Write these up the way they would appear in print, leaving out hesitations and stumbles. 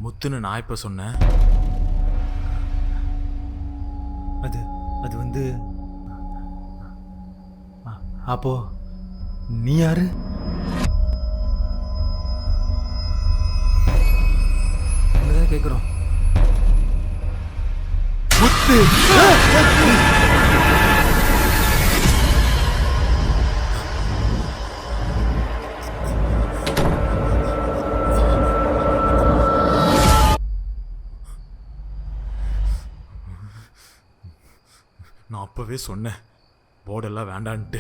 முத்துன்னு நான் இப்ப சொன்னேன். அது வந்து அப்போ நீ யாரு? என்னதான் கேக்குறோம். முத்து நான் அப்பவே சொன்னேன் போர்டெல்லாம் வேண்டான்ட்டு.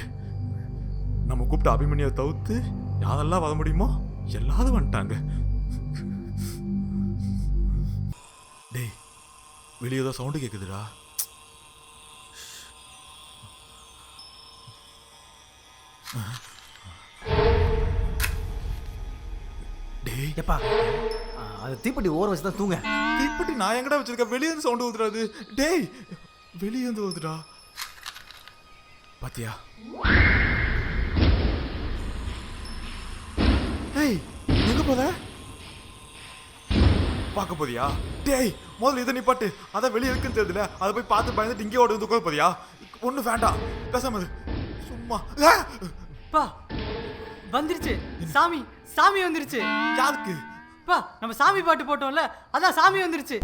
நம்ம கூப்பிட்டு அபிமன்யை தவிர்த்து யாரெல்லாம் வர முடியுமோ எல்லாரும் வந்துட்டாங்க. டேய் வெளியே ஏதோ சவுண்டு கேக்குதுடா. டேய் எப்பா அது தீப்பெட்டி ஓர வச்சு தான் தூங்க. தீப்பெட்டி நான் எங்கடா வச்சிருக்கேன்? வெளியே இருந்து சவுண்டு ஊத்துறாது. டேய் வெளியே இருந்து ஊத்துடா. பாத்தியா? ஏய் எங்க போத? பார்க்க போதியா? டேய் முதல்ல இதை நிப்பாட்டு. அதான் வெளியே இருக்குன்னு தெரியுதுல, அதை போய் பார்த்து பயந்துட்டு இங்கே ஓடி வந்து உட்கார போதியா? ஒன்றும் வேண்டாம் பேசாம சும்மா. பா வந்துருச்சு சாமி. சாமி வந்துருச்சு. யாருக்கு? பா நம்ம சாமி பாட்டு போட்டோம்ல, அதான் சாமி வந்துருச்சு.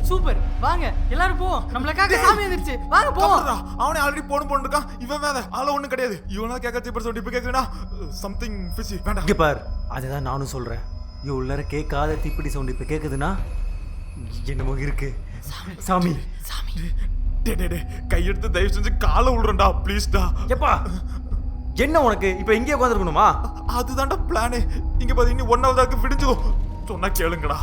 சூப்பர், வாங்க எல்லாரும் போவோம். நம்மளுக்காக சாமி வந்துருச்சு, வாங்க போவோம். அவனே ஆல்ரெடி போன் இருக்கான். இவன் வேற ஆள ஒண்ணும் கிடையாது. இவனா கேட்க தீப்பர் சவுண்ட் இப்ப கேக்குறா சம்திங் ஃபிஷி. வேண்டாம் இங்க பார், அதுதான் நானும் சொல்றேன். இவ்வளோ கேட்காத தீப்பெட்டி சவுண்ட் இப்ப கேக்குதுன்னா என்னமோ இருக்கு. சாமி சாமி டே கையெடுத்து தயவு செஞ்சு காலை விடுறா ப்ளீஸ்டா. எப்பா என்ன உனக்கு இப்ப இங்கே உட்காந்துருக்கணுமா? அதுதான்டா பிளானே. இங்க பாத்து இன்னும் 1 ஹவர்க்கு விடிஞ்சிடும். சொன்னா கேளுங்கடா.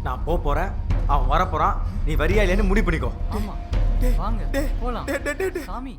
நான் போறேன், அவன் வரப்போறான். நீ வரியா இல்லைன்னு முடிவு பண்ணிக்கோ. ஆமா வாங்க போலாம் சாமி.